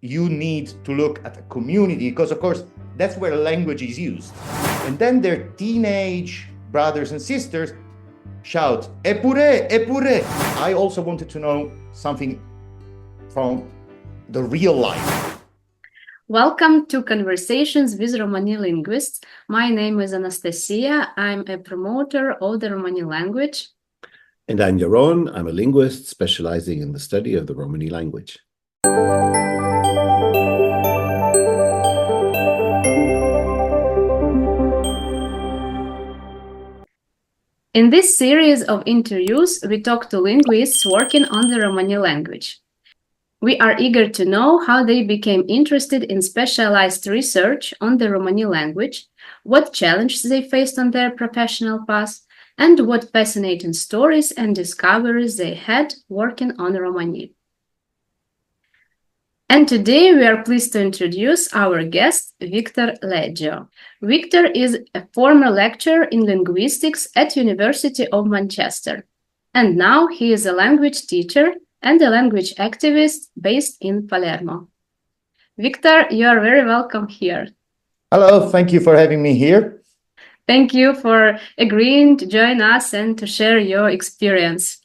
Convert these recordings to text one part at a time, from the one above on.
you need to look at a community, because of course that's where language is used. And then their teenage brothers and sisters shout, "Epure, epure." I also wanted to know something from the real life. Welcome to Conversations with Romani Linguists. My name is Anastasiia. I'm a promoter of the Romani language. And I'm Yaron. I'm a linguist specializing in the study of the Romani language. In this series of interviews, we talk to linguists working on the Romani language. We are eager to know how they became interested in specialized research on the Romani language, what challenges they faced on their professional path, and what fascinating stories and discoveries they had working on Romani. And today we are pleased to introduce our guest, Viktor Leggio. Viktor is a former lecturer in linguistics at University of Manchester, and now he is a language teacher and a language activist based in Palermo. Viktor, you are very welcome here. Hello, thank you for having me here. Thank you for agreeing to join us and to share your experience.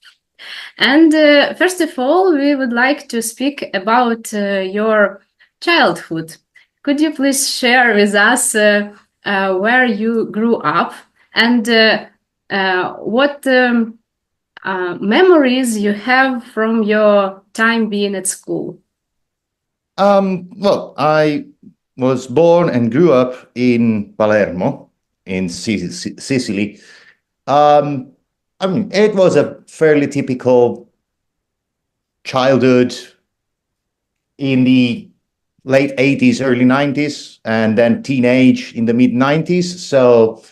And first of all, we would like to speak about your childhood. Could you please share with us where you grew up and what memories you have from your time being at school? Well, I was born and grew up in Palermo, in Sicily. It was a fairly typical childhood in the late 80s, early 90s, and then teenage in the mid 90s. So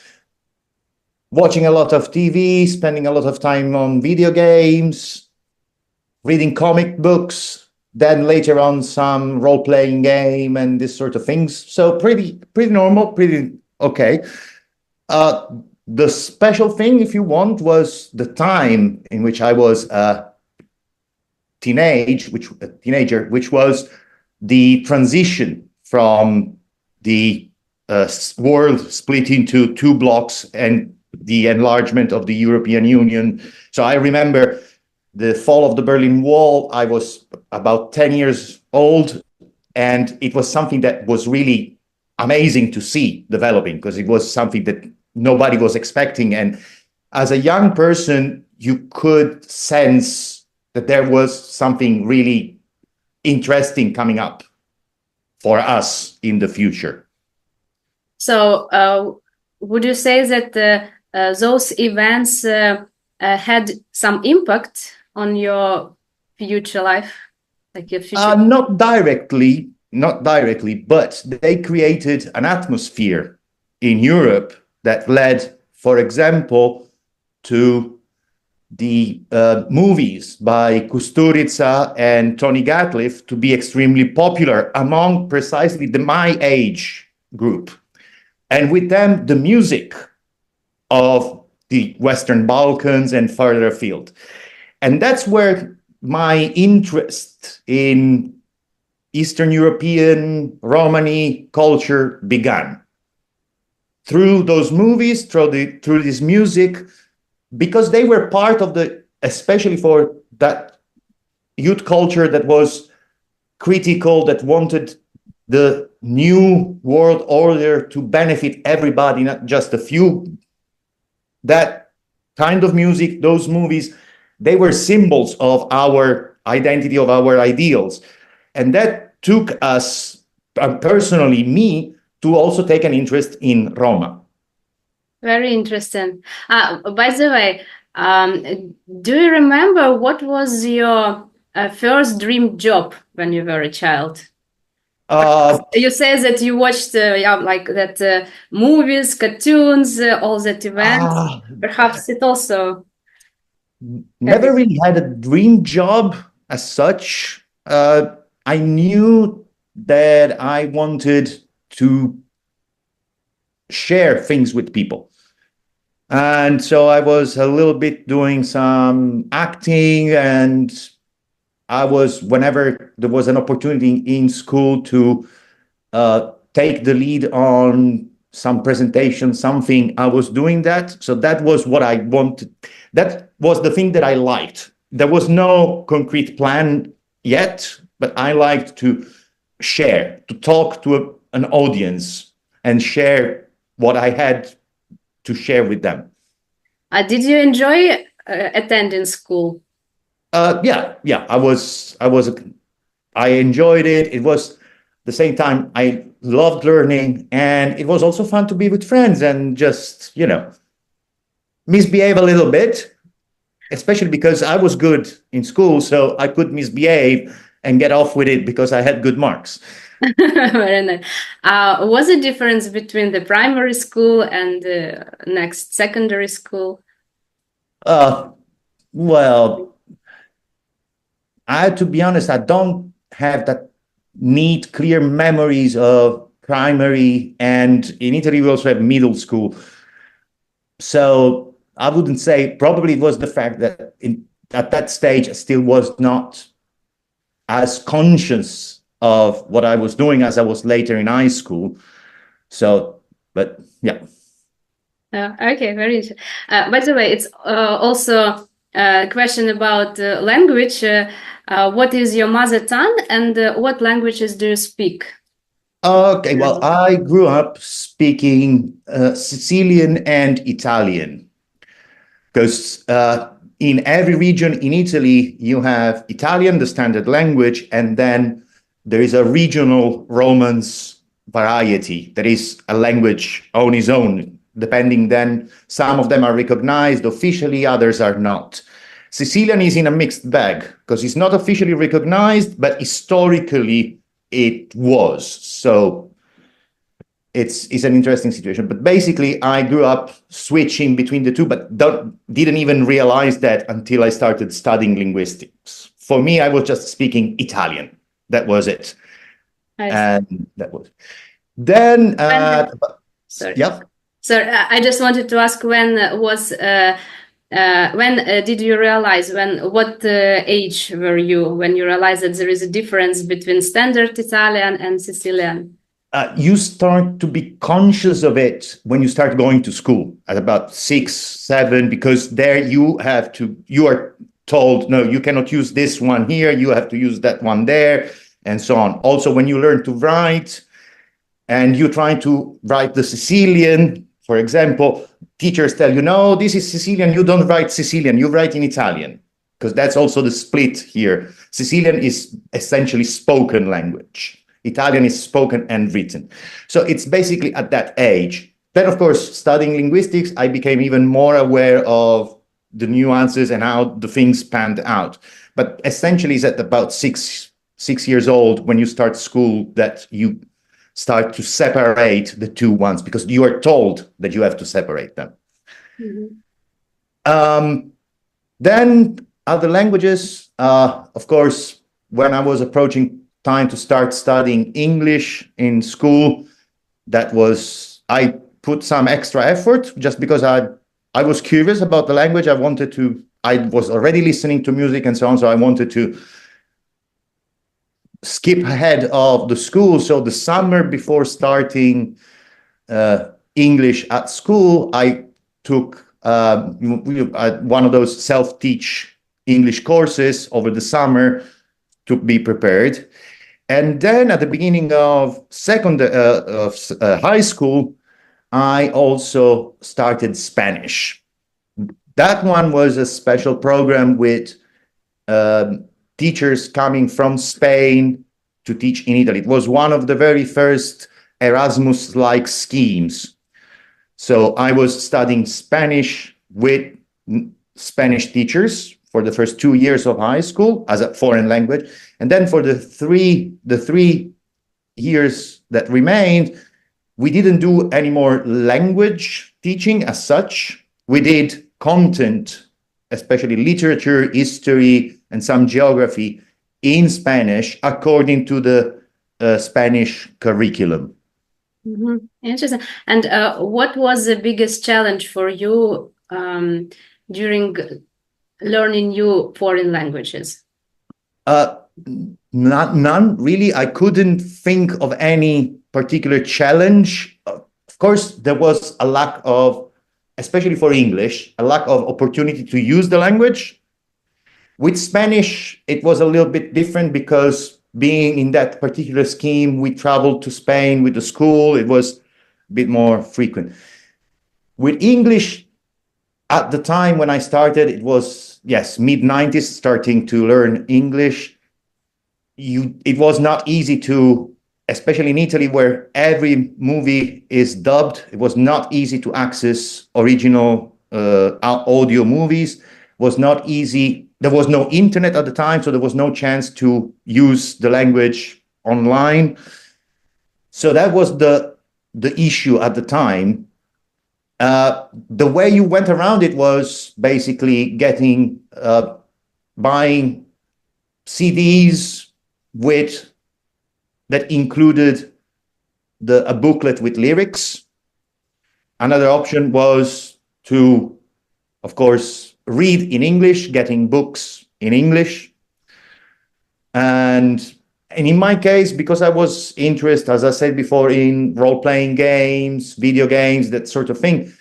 watching a lot of TV, spending a lot of time on video games, reading comic books, then later on some role-playing game and this sort of things. So pretty normal, pretty okay. The special thing, if you want, was the time in which I was a teenager, which was the transition from the world split into two blocks and the enlargement of the European Union. So I remember the fall of the Berlin Wall. I was about 10 years old, and it was something that was really amazing to see developing, because it was something that nobody was expecting. And as a young person, you could sense that there was something really interesting coming up for us in the future. So would you say that those events had some impact on your future life? Like your future? Not directly, but they created an atmosphere in Europe that led, for example, to the movies by Kusturica and Tony Gatliff to be extremely popular among precisely my age group. And with them, the music of the Western Balkans and further afield. And that's where my interest in Eastern European Romani culture began. Through those movies, through this music, because they were part of especially for that youth culture that was critical, that wanted the new world order to benefit everybody, not just a few. That kind of music, those movies, they were symbols of our identity, of our ideals. And that took us, personally, me, to also take an interest in Roma. Very interesting. By the way, do you remember what was your first dream job when you were a child? You say that you watched movies, cartoons, all that events. Perhaps it also... Never really had a dream job as such. I knew that I wanted to share things with people. And so I was a little bit doing some acting, and I was, whenever there was an opportunity in school to take the lead on some presentation, something, I was doing that. So that was what I wanted. That was the thing that I liked. There was no concrete plan yet, but I liked to share, to talk to an audience and share what I had to share with them. Did you enjoy attending school? Yeah. I enjoyed it. It was the same time I loved learning, and it was also fun to be with friends and just, misbehave a little bit, especially because I was good in school, so I could misbehave and get off with it because I had good marks. Very nice. Was a difference between the primary school and the next secondary school? Well, to be honest, I don't have that neat, clear memories of primary, and in Italy we also have middle school. So I wouldn't say, probably it was the fact that at that stage I still was not as conscious of what I was doing as I was later in high school. So, but yeah. Okay, very interesting. By the way, it's also a question about language. What is your mother tongue, and what languages do you speak? Okay, well, I grew up speaking Sicilian and Italian, because in every region in Italy, you have Italian, the standard language, and then there is a regional Romance variety that is a language on its own, depending then, some of them are recognized officially, others are not. Sicilian is in a mixed bag, because it's not officially recognized, but historically it was. So it's an interesting situation. But basically, I grew up switching between the two, but didn't even realize that until I started studying linguistics. For me, I was just speaking Italian. That was it. And that was. Then, sorry. Yeah. So I just wanted to ask, when did you realize, what age were you when you realized that there is a difference between standard Italian and Sicilian? You start to be conscious of it when you start going to school at about 6, 7, because there you are told, no, you cannot use this one here, you have to use that one there, and so on. Also, when you learn to write and you try to write the Sicilian, for example, teachers tell you, no, this is Sicilian, you don't write Sicilian, you write in Italian, because that's also the split here. Sicilian is essentially spoken language. Italian is spoken and written. So it's basically at that age. Then, of course, studying linguistics, I became even more aware of the nuances and how the things panned out. But essentially, it's at about six years old, when you start school, that you start to separate the two ones, because you are told that you have to separate them. Mm-hmm. Then other languages, of course, when I was approaching time to start studying English in school, I put some extra effort just because I was curious about the language. I was already listening to music and so on, so I wanted to skip ahead of the school. So the summer before starting English at school, I took one of those self-teach English courses over the summer to be prepared. And then at the beginning of high school, I also started Spanish. That one was a special program with teachers coming from Spain to teach in Italy. It was one of the very first Erasmus-like schemes. So I was studying Spanish with Spanish teachers for the first 2 years of high school as a foreign language. And then for the three years that remained, we didn't do any more language teaching as such. We did content, especially literature, history, and some geography in Spanish according to the Spanish curriculum. Mm-hmm. Interesting. And what was the biggest challenge for you during learning new foreign languages? Uh, none really. I couldn't think of any particular challenge. Of course, there was a lack of, especially for English, a lack of opportunity to use the language. With Spanish, it was a little bit different because being in that particular scheme, we traveled to Spain with the school. It was a bit more frequent. With English, at the time when I started, it was, yes, mid-90s, starting to learn English. It was not easy to, especially in Italy, where every movie is dubbed, it was not easy to access original audio movies. It was not easy. There was no internet at the time, so there was no chance to use the language online. So that was the issue at the time. The way you went around it was basically buying CDs that included a booklet with lyrics. Another option was to, of course, read in English, getting books in English. And in my case, because I was interested, as I said before, in role-playing games, video games, that sort of thing,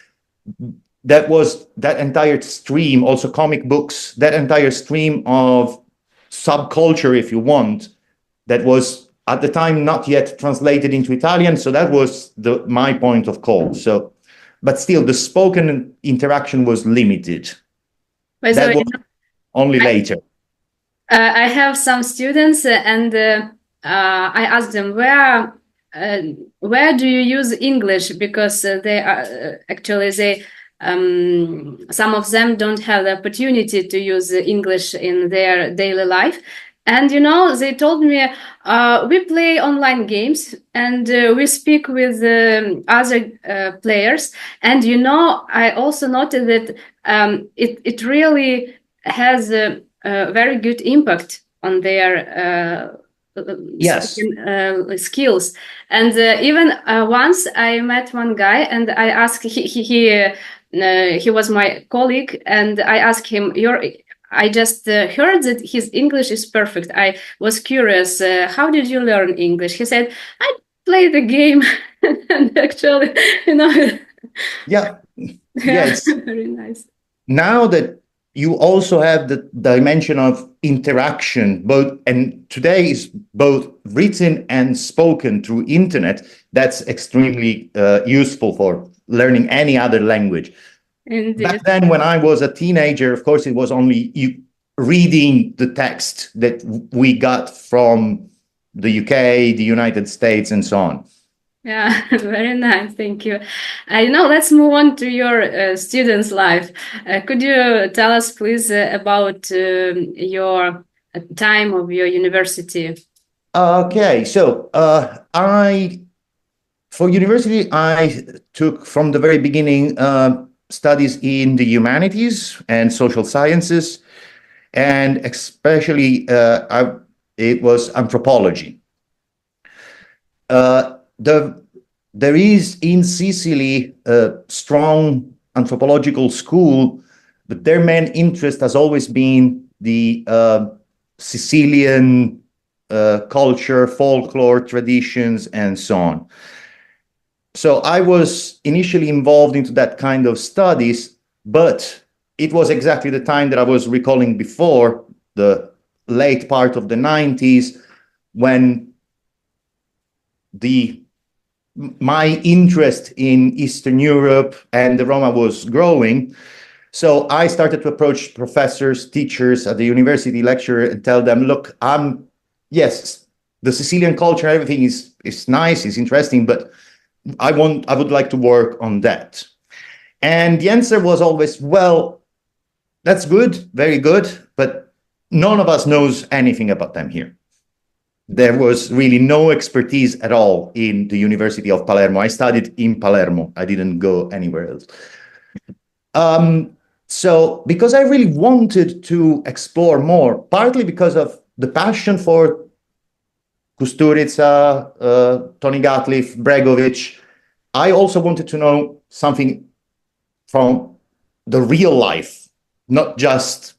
that was that entire stream, also comic books, that entire stream of subculture, if you want, that was at the time not yet translated into Italian. So that was my point of call. So, but still, the spoken interaction was limited. That was only later. I have some students, and I ask them where do you use English, because they are actually some of them don't have the opportunity to use English in their daily life. And they told me we play online games, and we speak with other players. And I also noted that it really has a very good impact on their yes. Skills. And even once I met one guy, and I asked, he was my colleague, and I asked him, I just heard that his English is perfect. I was curious, how did you learn English? He said, I play the game. And actually, Yeah. Yes. Very nice. Now that you also have the dimension of interaction, and today is both written and spoken through internet, that's extremely useful for learning any other language. Indeed. Back then, when I was a teenager, of course, it was only reading the text that we got from the UK, the United States, and so on. Yeah, very nice. Thank you. Let's move on to your student's life. Could you tell us, please, about your time of your university? Okay, so for university, I took from the very beginning studies in the humanities and social sciences, and especially it was anthropology. There is in Sicily a strong anthropological school, but their main interest has always been the Sicilian culture, folklore, traditions, and so on. So I was initially involved into that kind of studies, but it was exactly the time that I was recalling before, the late part of the 90s, when my interest in Eastern Europe and the Roma was growing. So I started to approach professors, teachers at the university, lecturer, and tell them, look, yes, the Sicilian culture, everything is nice, is interesting, but I would like to work on that. And the answer was always, well, that's good, very good, but none of us knows anything about them here. There was really no expertise at all in the University of Palermo. I studied in Palermo. I didn't go anywhere else. So because I really wanted to explore more, partly because of the passion for Kusturica, Tony Gatliff, Bregovic, I also wanted to know something from the real life, not just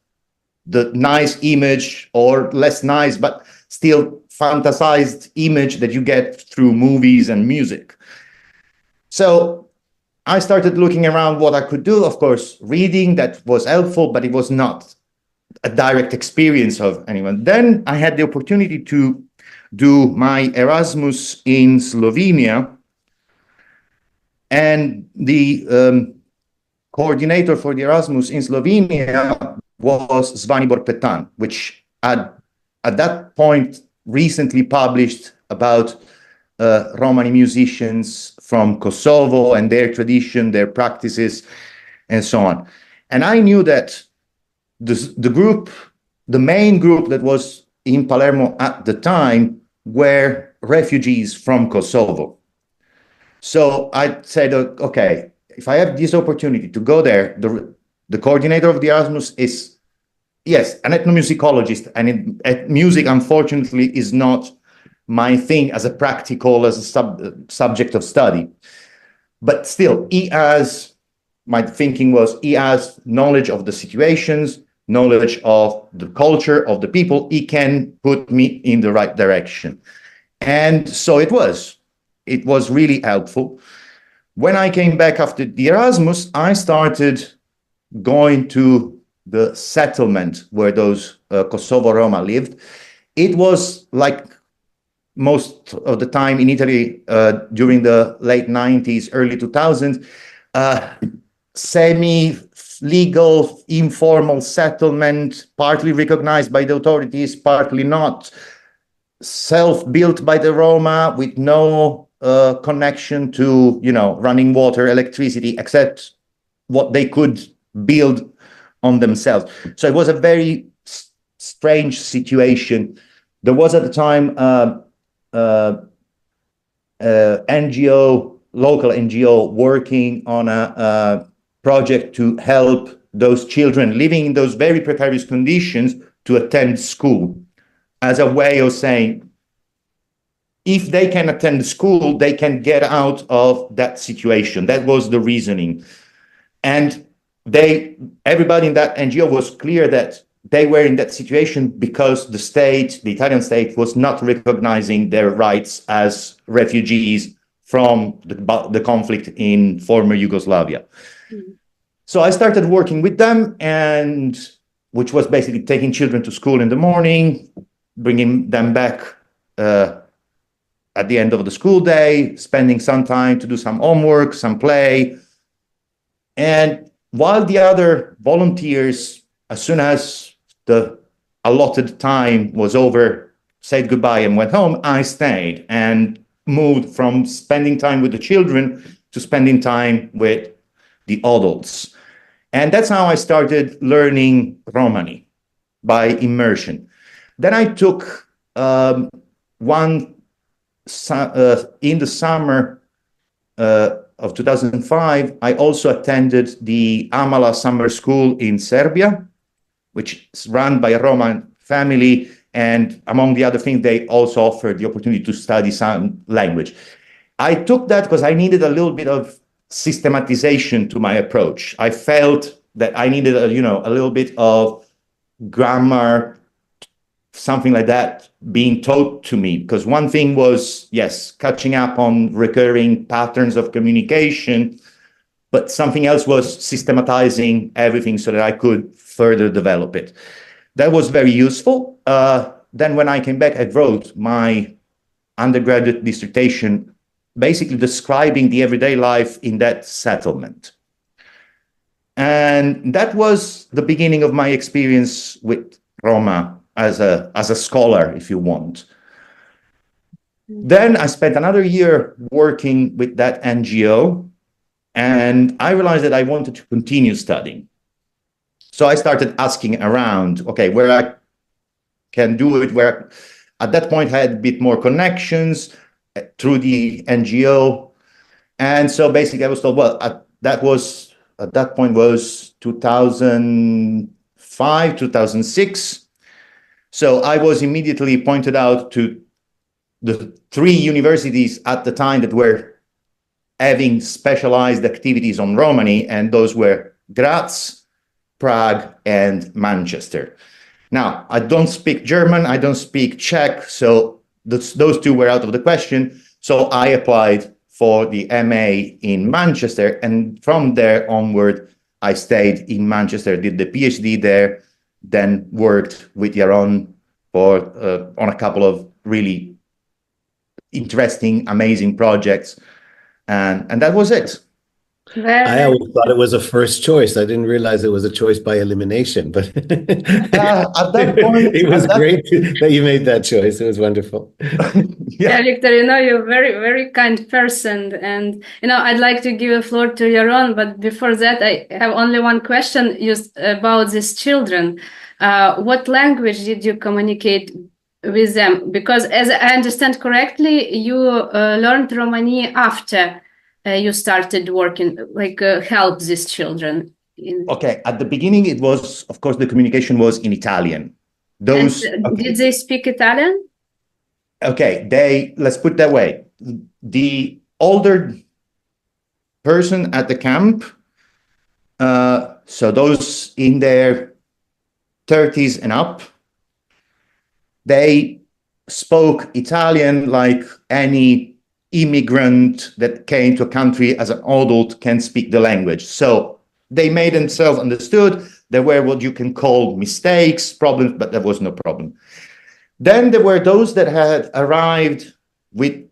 the nice image, or less nice, but still fantasized image that you get through movies and music. So I started looking around what I could do. Of course, reading, that was helpful, but it was not a direct experience of anyone. Then I had the opportunity to do my Erasmus in Slovenia, and the coordinator for the Erasmus in Slovenia was Zvanibor Petan, which at that point recently published about Romani musicians from Kosovo and their tradition, their practices, and so on. And I knew that the main group that was in Palermo at the time were refugees from Kosovo. So I said, okay, if I have this opportunity to go there, the coordinator of the Erasmus is, yes, an ethnomusicologist, and music, unfortunately, is not my thing as a subject of study. But still, my thinking was, he has knowledge of the situations, knowledge of the culture of the people. He can put me in the right direction. And so it was really helpful. When I came back after the Erasmus, I started going to the settlement where those Kosovo Roma lived. It was like most of the time in Italy during the late 90s, early 2000s, semi-legal, informal settlement, partly recognized by the authorities, partly not, self-built by the Roma with no connection to, running water, electricity, except what they could build on themselves. So it was a very strange situation. There was at the time NGO, local NGO, working on a project to help those children living in those very precarious conditions to attend school, as a way of saying, if they can attend school, they can get out of that situation. That was the reasoning. And everybody in that NGO was clear that they were in that situation because the Italian state, was not recognizing their rights as refugees from the conflict in former Yugoslavia. Mm. So I started working with them, which was basically taking children to school in the morning, bringing them back at the end of the school day, spending some time to do some homework, some play. And while the other volunteers, as soon as the allotted time was over, said goodbye and went home, I stayed and moved from spending time with the children to spending time with the adults. And that's how I started learning Romani, by immersion. Then I took in the summer of 2005, I also attended the Mahala summer school in Serbia, which is run by a Roman family. And among the other things, they also offered the opportunity to study some language. I took that because I needed a little bit of systematization to my approach. I felt that I needed a little bit of grammar, something like that, being taught to me. Because one thing was, yes, catching up on recurring patterns of communication, but something else was systematizing everything so that I could further develop it. That was very useful. Then when I came back, I wrote my undergraduate dissertation, basically describing the everyday life in that settlement. And that was the beginning of my experience with Roma as a scholar, if you want. Then I spent another year working with that NGO, and I realized that I wanted to continue studying. So I started asking around, okay, where I can do it, where at that point I had a bit more connections through the NGO. And so basically I was told, well, at that point was 2005, 2006. So I was immediately pointed out to the 3 universities at the time that were having specialized activities on Romani, and those were Graz, Prague, and Manchester. Now, I don't speak German, I don't speak Czech, so those two were out of the question. So I applied for the MA in Manchester, and from there onward, I stayed in Manchester, did the PhD there, then worked with Yaron on a couple of really interesting, amazing projects, and that was it. I always thought it was a first choice. I didn't realize it was a choice by elimination, but At that point, it was great that you made that choice. It was wonderful. Yeah, Victor, you're a very, very kind person. And, I'd like to give the floor to Yaron, but before that, I have only one question about these children. What language did you communicate with them? Because as I understand correctly, you learned Romani after you started working, help these children. Okay, at the beginning, it was, of course, the communication was in Italian. Did they speak Italian? Okay, let's put it that way. The older person at the camp, so those in their 30s and up, they spoke Italian like any immigrant that came to a country as an adult can speak the language. So they made themselves understood. There were what you can call mistakes, problems, but there was no problem. Then there were those that had arrived with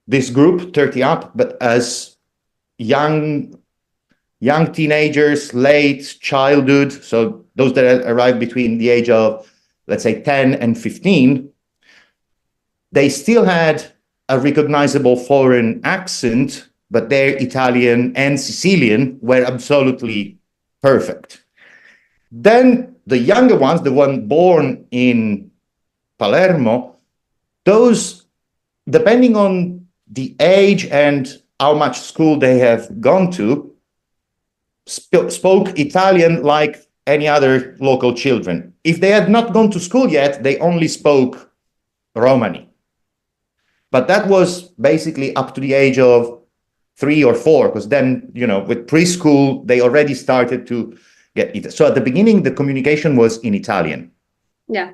this group, 30 up, but as young teenagers, late childhood, so those that had arrived between the age of, let's say, 10 and 15, they still had a recognizable foreign accent, but their Italian and Sicilian were absolutely perfect. Then the younger ones, the one born in Palermo, those, depending on the age and how much school they have gone to, spoke Italian like any other local children. If they had not gone to school yet, they only spoke Romani. But that was basically up to the age of 3 or 4, because then, with preschool, they already started to get it. So at the beginning, the communication was in Italian. Yeah,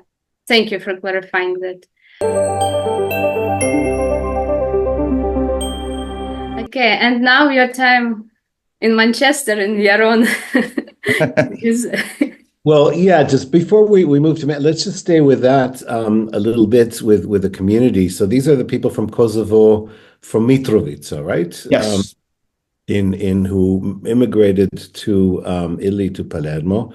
thank you for clarifying that. Okay, and now your time in Manchester in Yaron is... Well, yeah, just before we move to, let's just stay with that a little bit with the community. So these are the people from Kosovo, from Mitrovica, right? Yes. In who immigrated to Italy, to Palermo.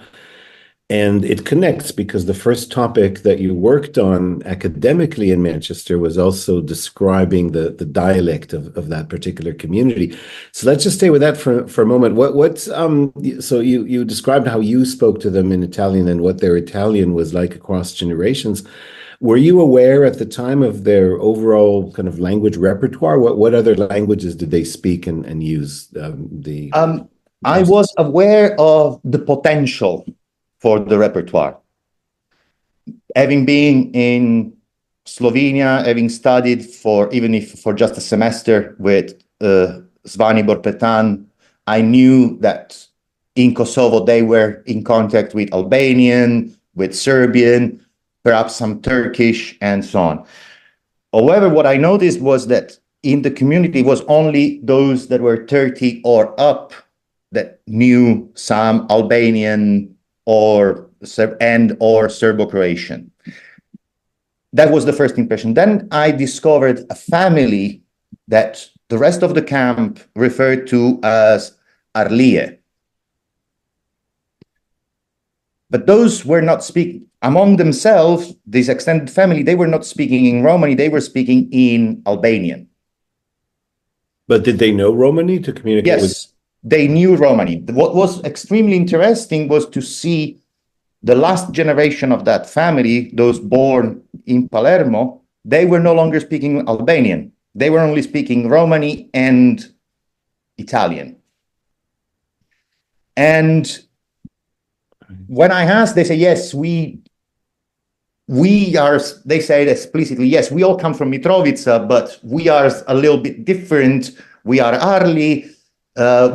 And it connects because the first topic that you worked on academically in Manchester was also describing the dialect of that particular community. So let's just stay with that for a moment. So you described how you spoke to them in Italian and what their Italian was like across generations. Were you aware at the time of their overall kind of language repertoire? What other languages did they speak and use? I was aware of the potential for the repertoire. Having been in Slovenia, having studied even if for just a semester with Zvanibor Petan, I knew that in Kosovo they were in contact with Albanian, with Serbian, perhaps some Turkish, and so on. However, what I noticed was that in the community was only those that were 30 or up that knew some Albanian or Serbo-Croatian. That was the first impression. Then I discovered a family that the rest of the camp referred to as Arlie. But those were not speaking among themselves, this extended family, they were not speaking in Romani, they were speaking in Albanian. But did they know Romani to communicate with? Yes, they knew Romani. What was extremely interesting was to see the last generation of that family, those born in Palermo, they were no longer speaking Albanian. They were only speaking Romani and Italian. And when I asked, they say, yes, we are, they said explicitly, yes, we all come from Mitrovica, but we are a little bit different. We are Arli,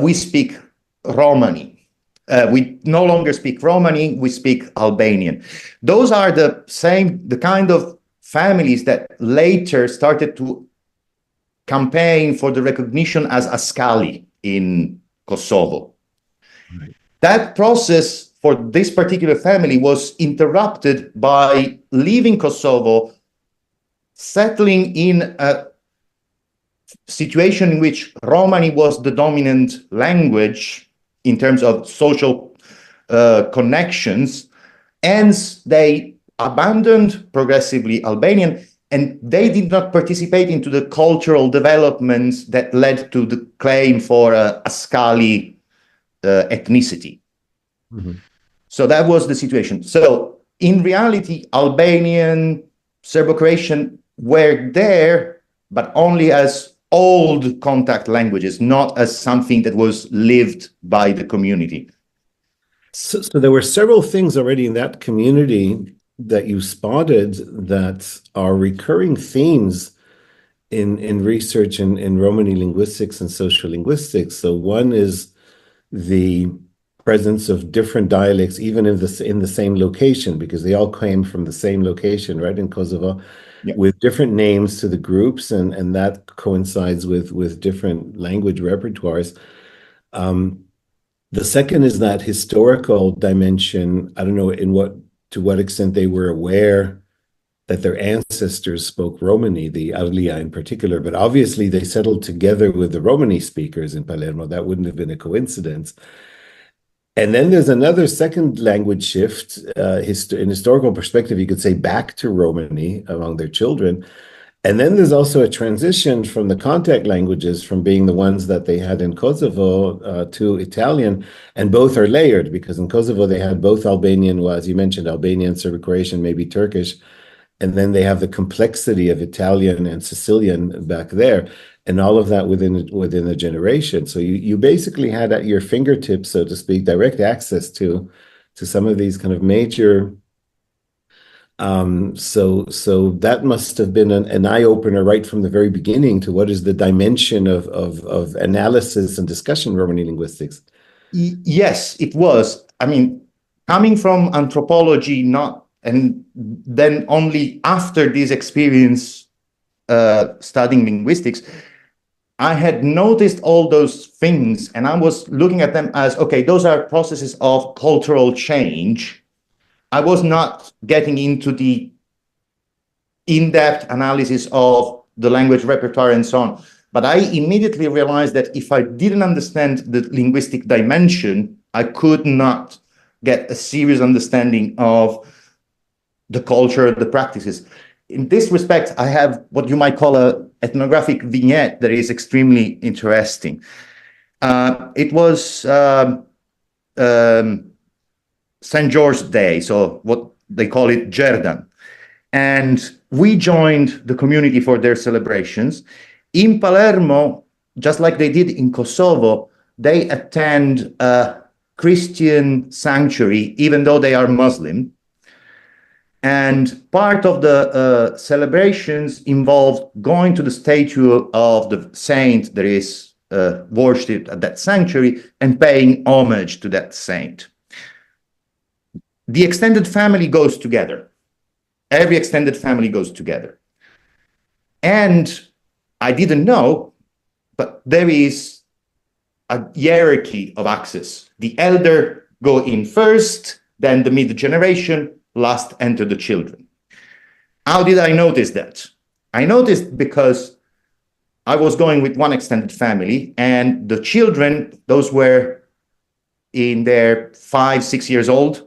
we speak Romani. We no longer speak Romani, we speak Albanian. Those are the kind of families that later started to campaign for the recognition as Ascali in Kosovo. Right. That process for this particular family was interrupted by leaving Kosovo, settling in a situation in which Romani was the dominant language in terms of social connections. Hence, they abandoned progressively Albanian, and they did not participate into the cultural developments that led to the claim for Ascali ethnicity. Mm-hmm. So that was the situation. So in reality, Albanian, Serbo-Croatian were there, but only as old contact languages, not as something that was lived by the community. So there were several things already in that community that you spotted that are recurring themes in research in Romani linguistics and social linguistics. So one is the presence of different dialects, even in the same location, because they all came from the same location, right, in Kosovo, with different names to the groups, and that coincides with different language repertoires. The second is that historical dimension. I don't know to what extent they were aware that their ancestors spoke Romani, the Arlia in particular, but obviously they settled together with the Romani speakers in Palermo. That wouldn't have been a coincidence. And then there's another second language shift, in historical perspective, you could say back to Romani among their children. And then there's also a transition from the contact languages, from being the ones that they had in Kosovo to Italian, and both are layered, because in Kosovo they had both Albanian, well, as you mentioned, Albanian, Serbo-Croatian, maybe Turkish, and then they have the complexity of Italian and Sicilian back there, and all of that within a generation. So you basically had at your fingertips, so to speak, direct access to some of these kind of major. So that must have been an eye-opener right from the very beginning to what is the dimension of analysis and discussion in Romani linguistics. Yes, it was. I mean, coming from anthropology, and then only after this experience studying linguistics, I had noticed all those things, and I was looking at them as, okay, those are processes of cultural change. I was not getting into the in-depth analysis of the language repertoire and so on. But I immediately realized that if I didn't understand the linguistic dimension, I could not get a serious understanding of the culture, the practices. In this respect, I have what you might call an ethnographic vignette that is extremely interesting. It was St. George's Day, so what they call it Gerdan. And we joined the community for their celebrations. In Palermo, just like they did in Kosovo, they attend a Christian sanctuary, even though they are Muslim. And part of the celebrations involved going to the statue of the saint that is worshipped at that sanctuary and paying homage to that saint. The extended family goes together. Every extended family goes together. And I didn't know, but there is a hierarchy of access. The elder go in first, then the mid-generation, last enter the children. How did I notice that? I noticed because I was going with one extended family, and the children, those were in their 5, 6 years old,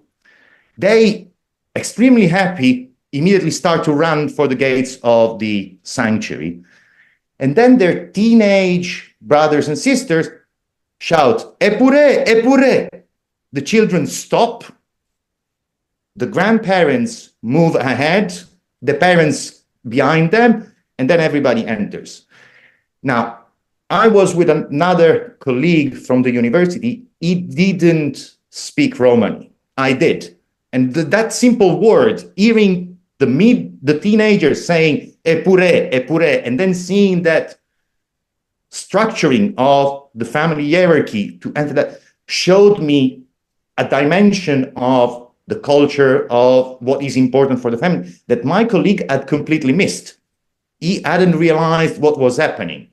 they, extremely happy, immediately start to run for the gates of the sanctuary. And then their teenage brothers and sisters shout, "Epure, epure!" The children stop. The grandparents move ahead, the parents behind them, and then everybody enters. Now, I was with another colleague from the university. He didn't speak Romani. I did. And that simple word, hearing the teenagers saying "epure, epure," and then seeing that structuring of the family hierarchy to enter that, showed me a dimension of the culture of what is important for the family that my colleague had completely missed. He hadn't realized what was happening.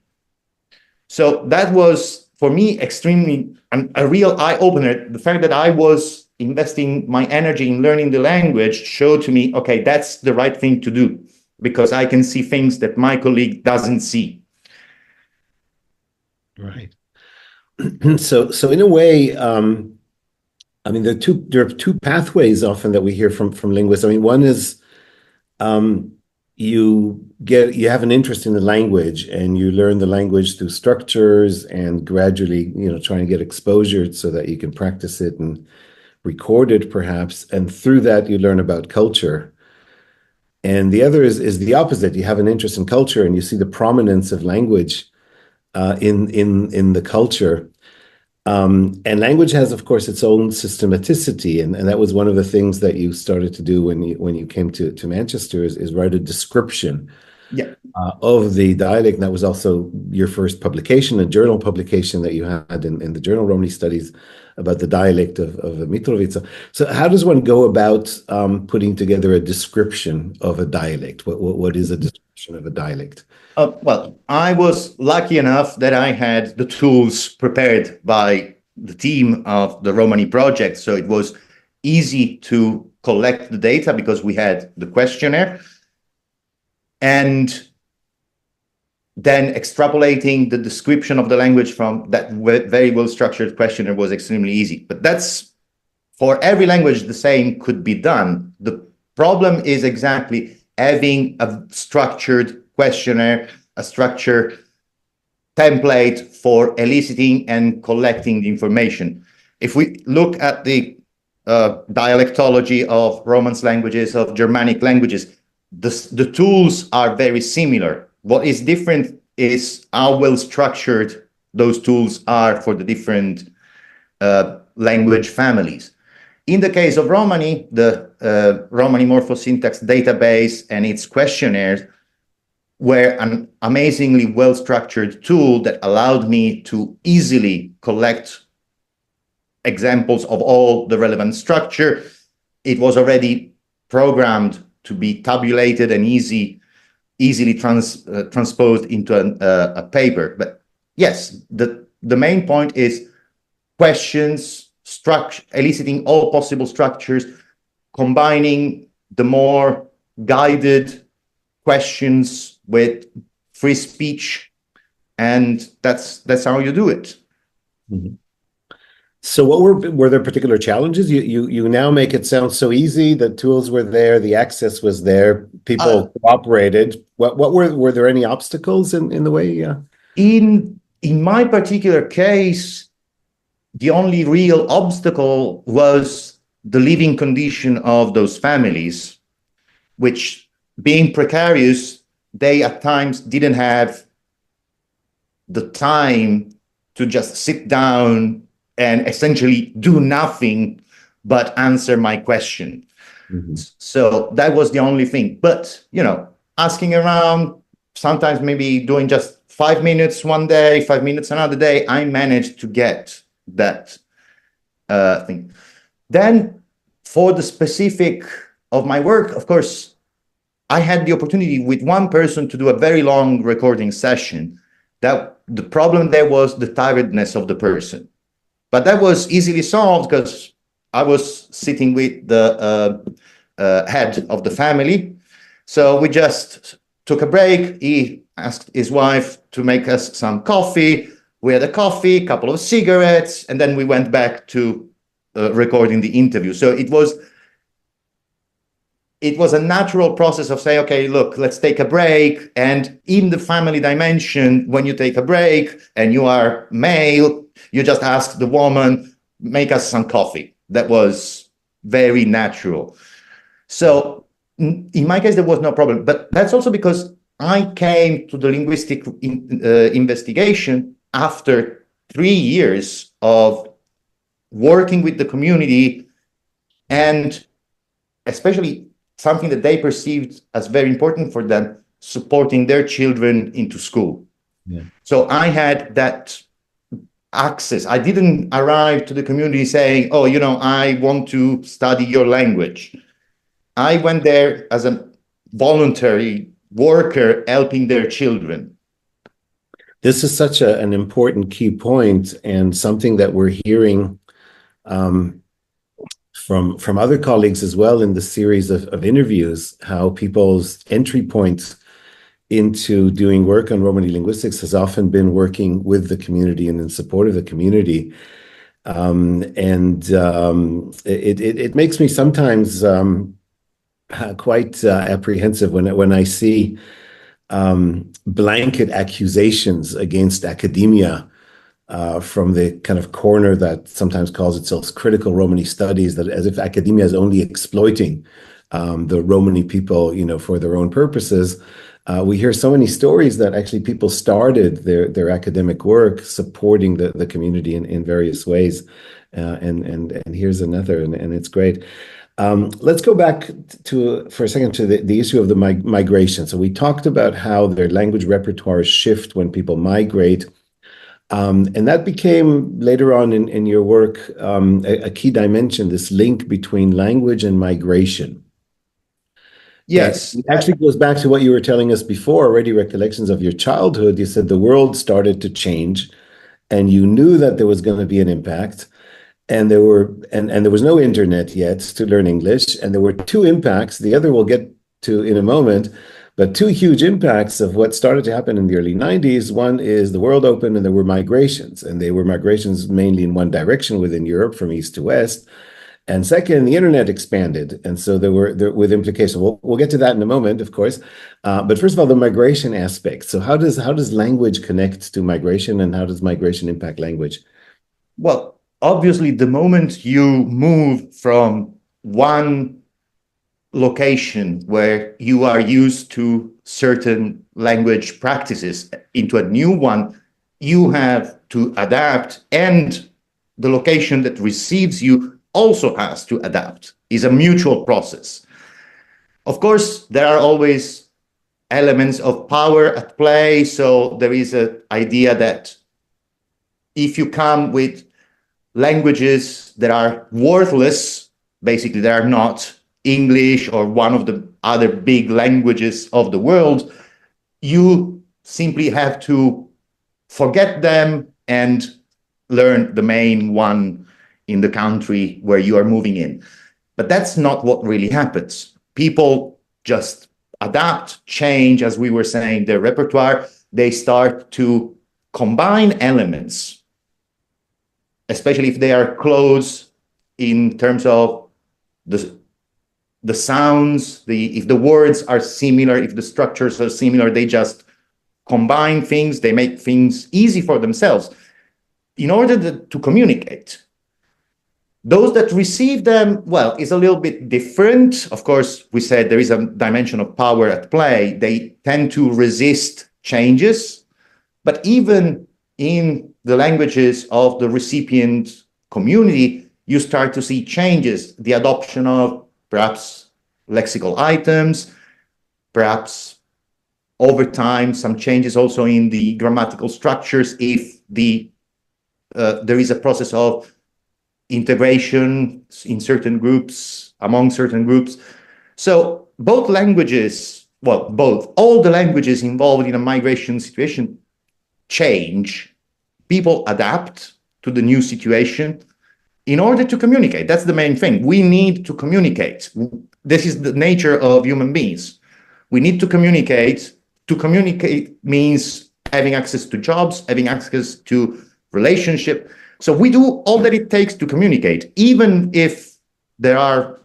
So that was, for me, extremely a real eye-opener. The fact that I was investing my energy in learning the language showed to me, okay, that's the right thing to do, because I can see things that my colleague doesn't see. Right. So in a way, I mean, there are two pathways often that we hear from linguists. I mean, one is you have an interest in the language and you learn the language through structures and gradually, try and get exposure so that you can practice it and record it perhaps. And through that, you learn about culture. And the other is the opposite. You have an interest in culture and you see the prominence of language in the culture. And language has, of course, its own systematicity, and that was one of the things that you started to do when you came to Manchester is write a description of the dialect. And that was also your first publication, a journal publication that you had in the journal Romani Studies about the dialect of Mitrovica. So how does one go about putting together a description of a dialect? What is a description of a dialect? Well, I was lucky enough that I had the tools prepared by the team of the Romani project. So it was easy to collect the data because we had the questionnaire. And then extrapolating the description of the language from that very well-structured questionnaire was extremely easy. But that's, for every language, the same could be done. The problem is exactly having a structured questionnaire, a structured template for eliciting and collecting the information. If we look at the dialectology of Romance languages, of Germanic languages, the tools are very similar. What is different is how well structured those tools are for the different language families. In the case of Romani, the Romani morphosyntax database and its questionnaires were an amazingly well-structured tool that allowed me to easily collect examples of all the relevant structure. It was already programmed to be tabulated and easily transposed into a paper. But yes, the main point is questions, eliciting all possible structures, combining the more guided questions with free speech, and that's how you do it. Mm-hmm. So what were there particular challenges? You now make it sound so easy. The tools were there, the access was there, people cooperated. What were there any obstacles in the way? Yeah. In my particular case, the only real obstacle was the living condition of those families, which, being precarious, they at times didn't have the time to just sit down and essentially do nothing but answer my question. Mm-hmm. So that was the only thing. But, asking around, sometimes maybe doing just 5 minutes one day, 5 minutes another day, I managed to get that thing. Then for the specific of my work, of course, I had the opportunity with one person to do a very long recording session. That the problem there was the tiredness of the person. But that was easily solved because I was sitting with the head of the family. So we just took a break. He asked his wife to make us some coffee. We had a coffee, a couple of cigarettes, and then we went back to recording the interview. So it was a natural process of saying, okay, look, let's take a break. And in the family dimension, when you take a break and you are male, you just ask the woman, make us some coffee. That was very natural. So in my case, there was no problem. But that's also because I came to the linguistic investigation after 3 years of working with the community, and especially something that they perceived as very important for them, supporting their children into school. Yeah. So I had that access. I didn't arrive to the community saying, oh, I want to study your language. I went there as a voluntary worker helping their children. This is such an important key point, and something that we're hearing from other colleagues as well in the series of interviews, how people's entry points into doing work on Romani linguistics has often been working with the community and in support of the community. It makes me sometimes quite apprehensive when I see blanket accusations against academia from the kind of corner that sometimes calls itself critical Romani studies, that as if academia is only exploiting the Romani people, for their own purposes. We hear so many stories that actually people started their academic work supporting the community in various ways. And here's another, and it's great. Let's go back for a second to the issue of the migration. So we talked about how their language repertoires shift when people migrate. And that became later on in your work a key dimension, this link between language and migration. Yes. It actually goes back to what you were telling us before already, recollections of your childhood. You said the world started to change and you knew that there was going to be an impact. And there was no internet yet to learn English. And there were two impacts. The other we'll get to in a moment, but two huge impacts of what started to happen in the early 90s. One is the world opened and there were migrations, and they were migrations mainly in one direction within Europe from east to west. And second, the internet expanded. And so there with implications. We'll get to that in a moment, of course. But first of all, the migration aspect. So how does language connect to migration, and how does migration impact language? Well, obviously, the moment you move from one location where you are used to certain language practices into a new one, you have to adapt, and the location that receives you also has to adapt. It's a mutual process. Of course, there are always elements of power at play. So there is an idea that if you come with languages that are worthless, basically they are not English or one of the other big languages of the world, you simply have to forget them and learn the main one in the country where you are moving in. But that's not what really happens. People just adapt, change, as we were saying, their repertoire. They start to combine elements, especially if they are close in terms of the sounds, if the words are similar, if the structures are similar, they just combine things, they make things easy for themselves in order to communicate. Those that receive them, well, is a little bit different. Of course, we said there is a dimension of power at play. They tend to resist changes, but even in the languages of the recipient community, you start to see changes, the adoption of perhaps lexical items, perhaps over time, some changes also in the grammatical structures if there is a process of integration in certain groups, among certain groups. So both languages, all the languages involved in a migration situation change. People adapt to the new situation in order to communicate. That's the main thing. We need to communicate. This is the nature of human beings. We need to communicate. To communicate means having access to jobs, having access to relationship. So we do all that it takes to communicate, even if there are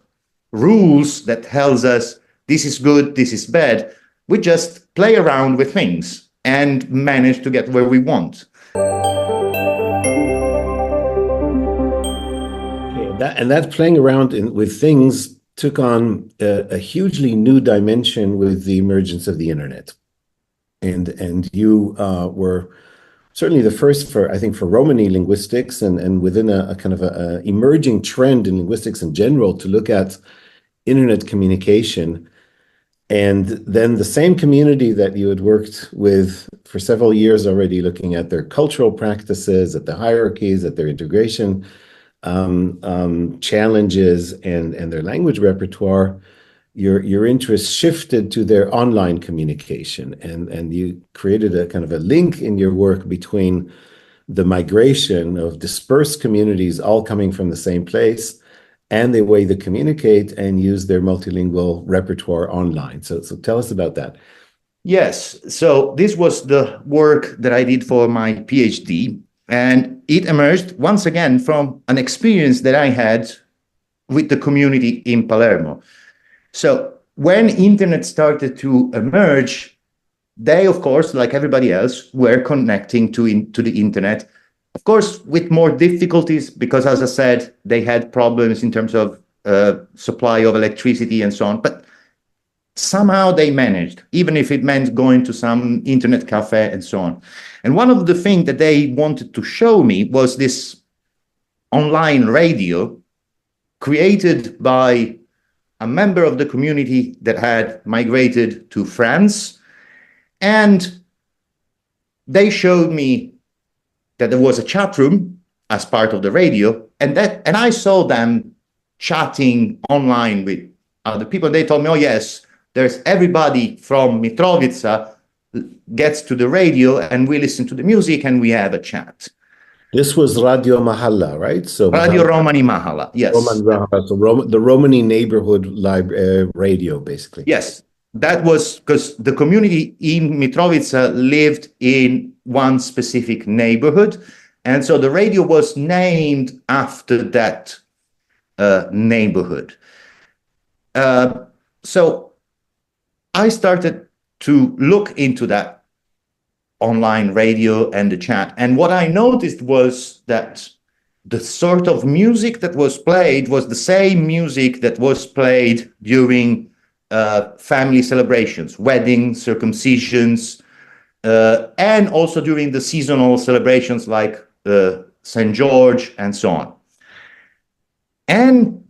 rules that tells us this is good, this is bad. We just play around with things and manage to get where we want. And that playing around with things took on a hugely new dimension with the emergence of the internet. And you were certainly the first I think, for Romani linguistics and within a kind of a emerging trend in linguistics in general to look at internet communication. And then the same community that you had worked with for several years already, looking at their cultural practices, at the hierarchies, at their integration challenges, and their language repertoire, your interest shifted to their online communication, and you created a kind of a link in your work between the migration of dispersed communities all coming from the same place and the way they communicate and use their multilingual repertoire online. So tell us about that. Yes. So this was the work that I did for my PhD, and it emerged once again from an experience that I had with the community in Palermo. So when internet started to emerge, they, of course, like everybody else, were connecting to the internet, of course, with more difficulties because, as I said, they had problems in terms of supply of electricity and so on. But somehow they managed, even if it meant going to some internet cafe and so on. And one of the things that they wanted to show me was this online radio created by a member of the community that had migrated to France. And they showed me that there was a chat room as part of the radio, and I saw them chatting online with other people. They told me, oh yes, there's everybody from Mitrovica gets to the radio and we listen to the music and we have a chat. This was Radio Mahala, right? So Radio Romani Mahala, yes. The Romani neighborhood radio, basically. Yes, that was because the community in Mitrovica lived in one specific neighborhood. And so the radio was named after that neighborhood. So I started to look into that online radio and the chat. And what I noticed was that the sort of music that was played was the same music that was played during family celebrations, weddings, circumcisions, and also during the seasonal celebrations like St. George and so on. And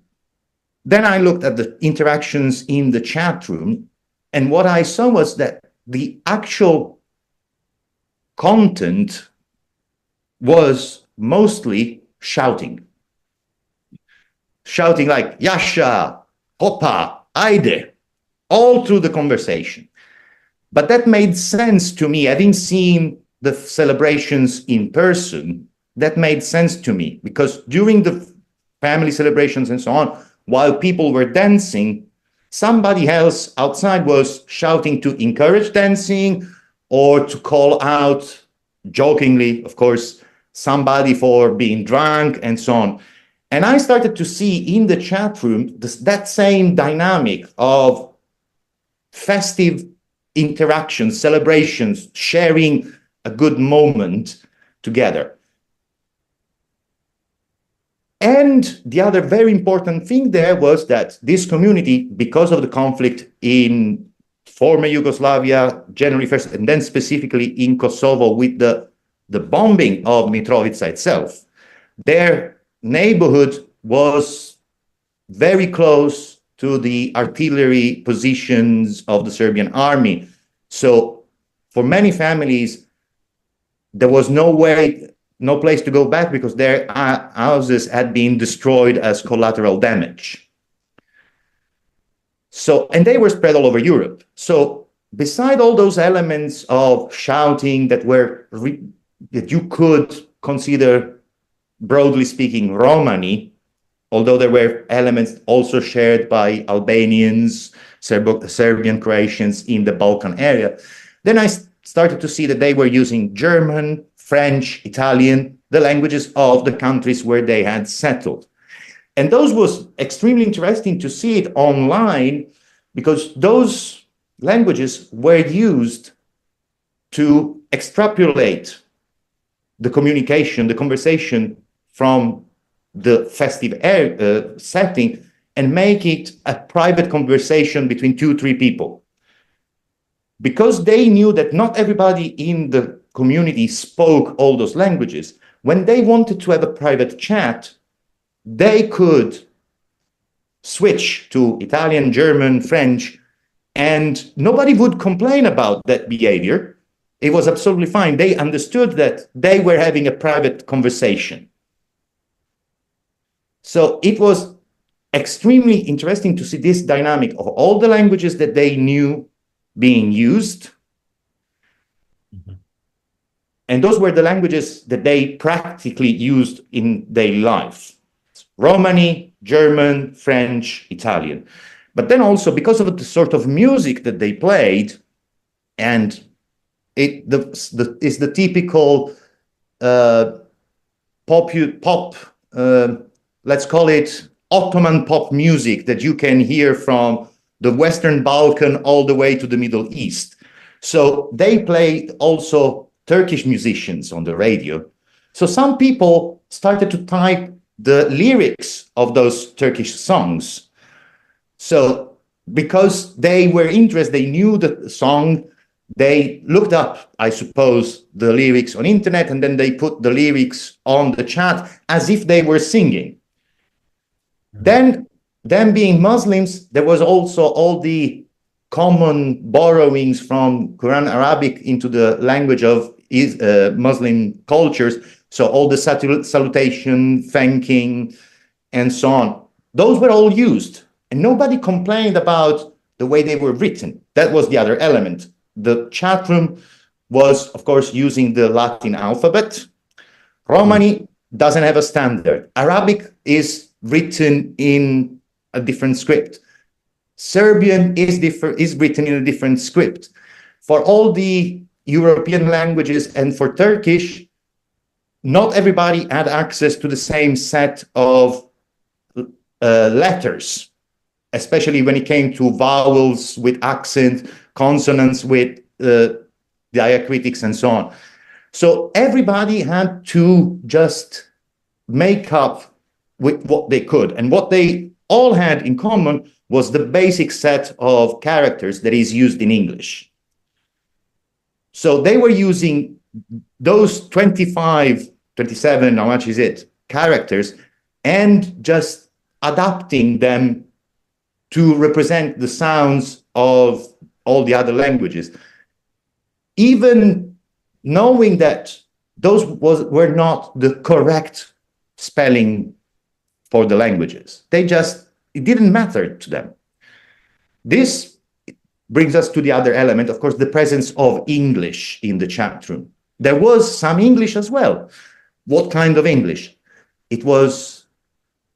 then I looked at the interactions in the chat room, and what I saw was that the actual content was mostly shouting. Shouting like Yasha, Hopa, Aide, all through the conversation. But that made sense to me. Having seen the celebrations in person, that made sense to me, because during the family celebrations and so on, while people were dancing, somebody else outside was shouting to encourage dancing or to call out jokingly, of course, somebody for being drunk and so on. And I started to see in the chat room that same dynamic of festive interactions, celebrations, sharing a good moment together. And the other very important thing there was that this community, because of the conflict in former Yugoslavia, January 1st, and then specifically in Kosovo with the bombing of Mitrovica itself, their neighborhood was very close to the artillery positions of the Serbian army. So for many families, there was no place to go back because their houses had been destroyed as collateral damage. So, and they were spread all over Europe. So beside all those elements of shouting that you could consider, broadly speaking, Romani, although there were elements also shared by Albanians, Serbian Croatians in the Balkan area, then I started to see that they were using German, French, Italian, the languages of the countries where they had settled. And those was extremely interesting to see it online, because those languages were used to extrapolate the communication, the conversation from the festive setting and make it a private conversation between 2-3 people. Because they knew that not everybody in the community spoke all those languages, when they wanted to have a private chat, they could switch to Italian, German, French, And nobody would complain about that behavior. It was absolutely fine. They understood that they were having a private conversation. So it was extremely interesting to see this dynamic of all the languages that they knew being used. Mm-hmm. And those were the languages that they practically used in daily life. Romani, German, French, Italian. But then also because of the sort of music that they played, and it's the typical pop, let's call it Ottoman pop music that you can hear from the Western Balkan all the way to the Middle East. So they played also Turkish musicians on the radio. So some people started to type the lyrics of those Turkish songs. So because they were interested, they knew the song, they looked up, I suppose, the lyrics on internet, and then they put the lyrics on the chat as if they were singing. Mm-hmm. Then being Muslims, there was also all the common borrowings from Quran Arabic into the language of Muslim cultures. So all the salutation, thanking, and so on. Those were all used. And nobody complained about the way they were written. That was the other element. The chat room was, of course, using the Latin alphabet. Romani doesn't have a standard. Arabic is written in a different script. Serbian is written in a different script. For all the European languages and for Turkish, not everybody had access to the same set of letters, especially when it came to vowels with accent, consonants with diacritics, and so on. So everybody had to just make up with what they could. And what they all had in common was the basic set of characters that is used in English. So they were using those 25, 27, how much is it, characters, and just adapting them to represent the sounds of all the other languages. Even knowing that those were not the correct spelling for the languages. It didn't matter to them. This brings us to the other element, of course, the presence of English in the chat room. There was some English as well. What kind of English? It was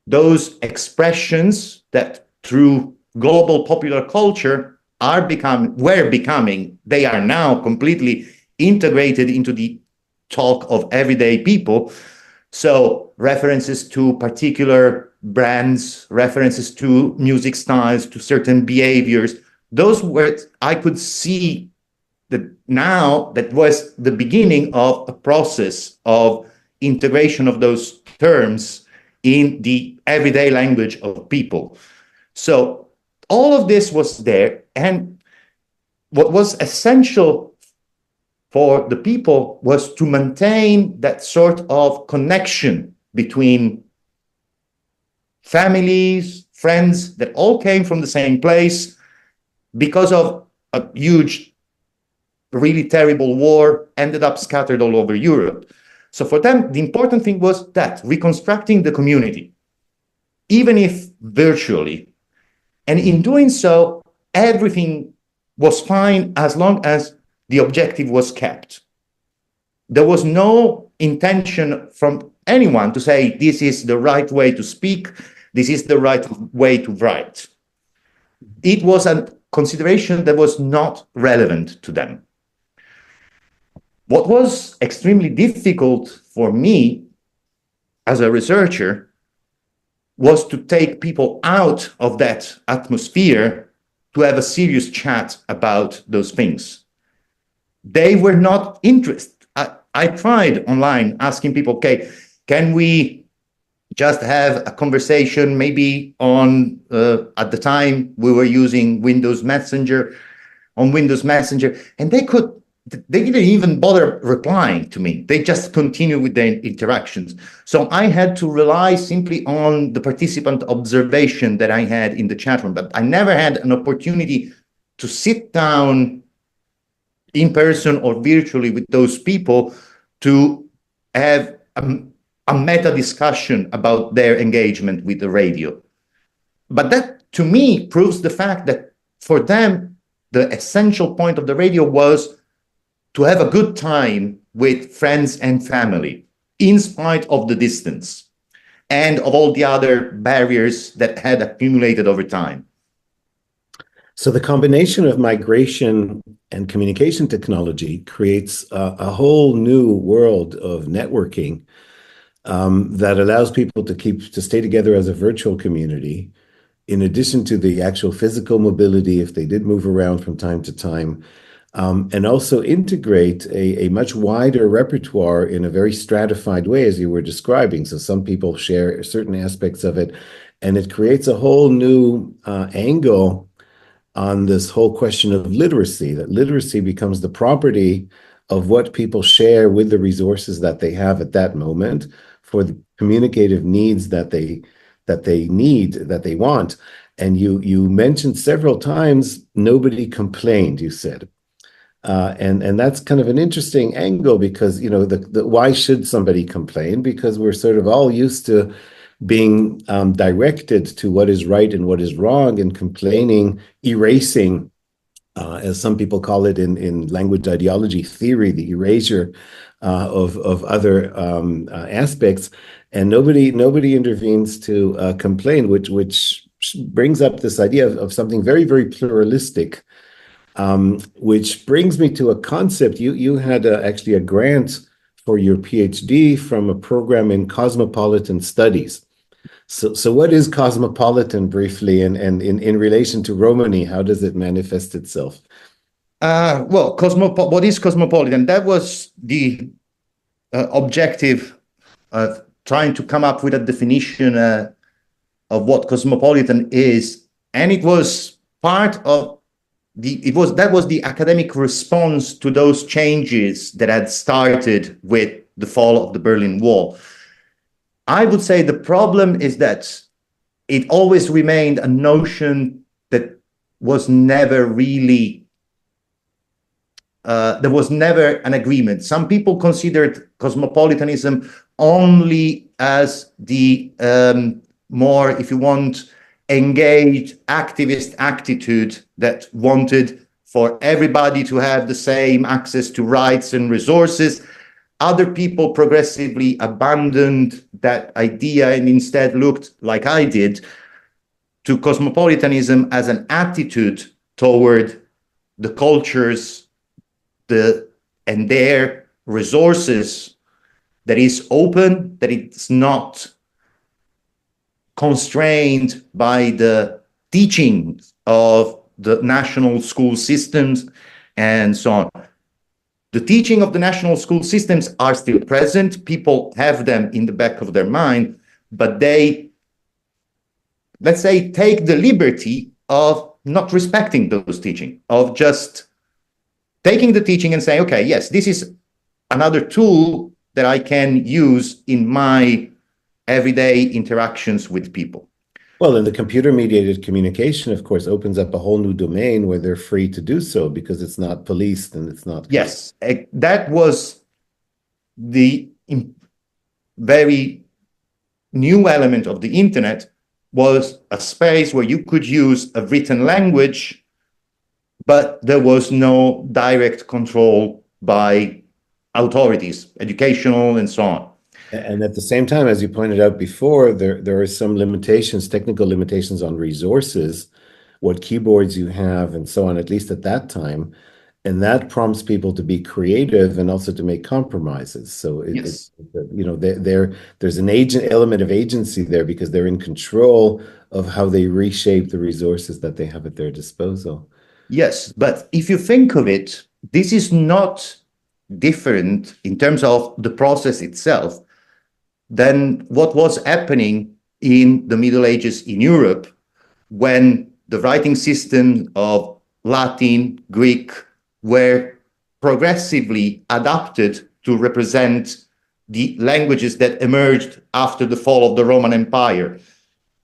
those expressions that through global popular culture they are now completely integrated into the talk of everyday people. So references to particular brands, references to music styles, to certain behaviors, those were, I could see that now that was the beginning of a process of integration of those terms in the everyday language of people. So all of this was there. And what was essential for the people was to maintain that sort of connection between families, friends that all came from the same place because of a huge, really terrible war, ended up scattered all over Europe. So for them, the important thing was that reconstructing the community, even if virtually. And in doing so, everything was fine as long as the objective was kept. There was no intention from anyone to say, this is the right way to speak, this is the right way to write. It was a consideration that was not relevant to them. What was extremely difficult for me as a researcher was to take people out of that atmosphere to have a serious chat about those things. They were not interested. I tried online asking people, okay, can we just have a conversation maybe on, at the time we were using Windows Messenger, and they didn't even bother replying to me. They just continued with their interactions. So I had to rely simply on the participant observation that I had in the chat room, but I never had an opportunity to sit down in person or virtually with those people to have a meta discussion about their engagement with the radio. But that, to me, proves the fact that for them, the essential point of the radio was to have a good time with friends and family, in spite of the distance and of all the other barriers that had accumulated over time. So the combination of migration and communication technology creates a whole new world of networking that allows people to stay together as a virtual community, in addition to the actual physical mobility if they did move around from time to time, and also integrate a much wider repertoire in a very stratified way, as you were describing. So some people share certain aspects of it, and it creates a whole new angle on this whole question of literacy, that literacy becomes the property of what people share with the resources that they have at that moment for the communicative needs that they want. And you mentioned several times, nobody complained, you said. And that's kind of an interesting angle because, why should somebody complain? Because we're sort of all used to being directed to what is right and what is wrong, and complaining, erasing, as some people call it in language ideology theory, the erasure of other aspects, and nobody intervenes to complain, which brings up this idea of something very, very pluralistic, which brings me to a concept. You had actually a grant for your PhD from a program in cosmopolitan studies. So what is cosmopolitan briefly, and in relation to Romani, how does it manifest itself? Well, what is cosmopolitan? That was the objective of trying to come up with a definition of what cosmopolitan is, and it was part of that was the academic response to those changes that had started with the fall of the Berlin Wall. I would say the problem is that it always remained a notion that was never really, there was never an agreement. Some people considered cosmopolitanism only as the more, if you want, engaged activist attitude that wanted for everybody to have the same access to rights and resources. Other people progressively abandoned that idea and instead looked, like I did, to cosmopolitanism as an attitude toward the cultures and their resources that is open, that it's not constrained by the teachings of the national school systems and so on. The teaching of the national school systems are still present. People have them in the back of their mind, but they, let's say, take the liberty of not respecting those teachings, of just taking the teaching and saying, okay, yes, this is another tool that I can use in my everyday interactions with people. Well, and the computer-mediated communication, of course, opens up a whole new domain where they're free to do so because it's not policed and it's not... Yes, that was the very new element of the internet, was a space where you could use a written language, but there was no direct control by authorities, educational and so on. And at the same time, as you pointed out before, there are some limitations, technical limitations on resources, what keyboards you have and so on, at least at that time. And that prompts people to be creative and also to make compromises. So yes. There's an element of agency there because they're in control of how they reshape the resources that they have at their disposal. Yes, but if you think of it, this is not different in terms of the process itself than what was happening in the Middle Ages in Europe, when the writing system of Latin, Greek were progressively adapted to represent the languages that emerged after the fall of the Roman Empire.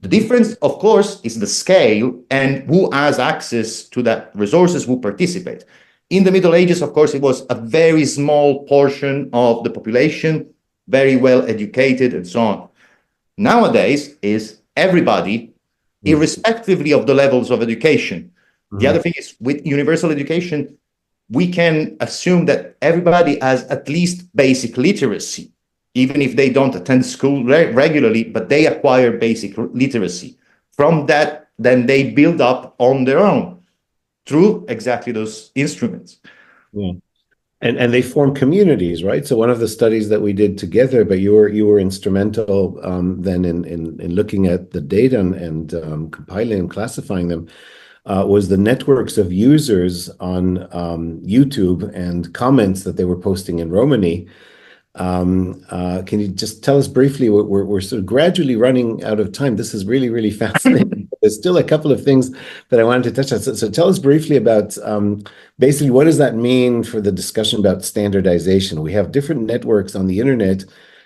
The difference, of course, is the scale and who has access to that resources, who participate. In the Middle Ages, of course, it was a very small portion of the population, very well educated and so on. Nowadays is everybody, irrespectively of the levels of education. The other thing is, with universal education, we can assume that everybody has at least basic literacy, even if they don't attend school regularly, but they acquire basic literacy. From that, then they build up on their own through exactly those instruments. Yeah. And they form communities, right? So one of the studies that we did together, but you were instrumental then in looking at the data and compiling and classifying them, was the networks of users on YouTube and comments that they were posting in Romani. Can you just tell us briefly? We're sort of gradually running out of time. This is really, really fascinating. There's still a couple of things that I wanted to touch on. So tell us briefly about basically what does that mean for the discussion about standardization? We have different networks on the internet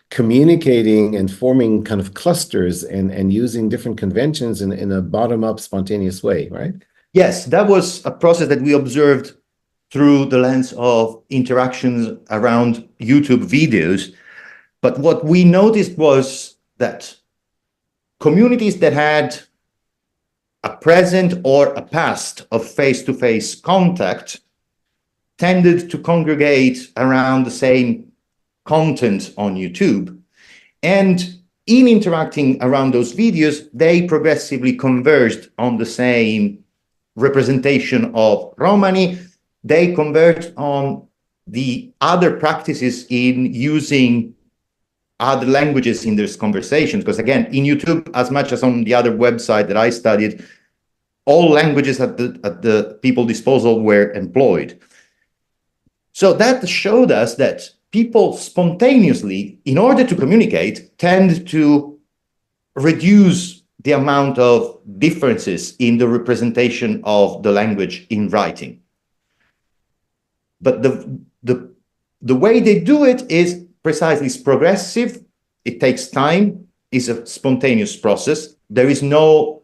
communicating and forming kind of clusters and using different conventions in a bottom-up spontaneous way, right? Yes, that was a process that we observed through the lens of interactions around YouTube videos. But what we noticed was that communities that had a present or a past of face-to-face contact tended to congregate around the same content on YouTube. And in interacting around those videos, they progressively converged on the same representation of Romani. They converge on the other practices in using other languages in their conversations. Because again, in YouTube, as much as on the other website that I studied, all languages at the people's disposal were employed. So that showed us that people spontaneously, in order to communicate, tend to reduce the amount of differences in the representation of the language in writing. But the way they do it is precisely progressive. It takes time. It's a spontaneous process. There is no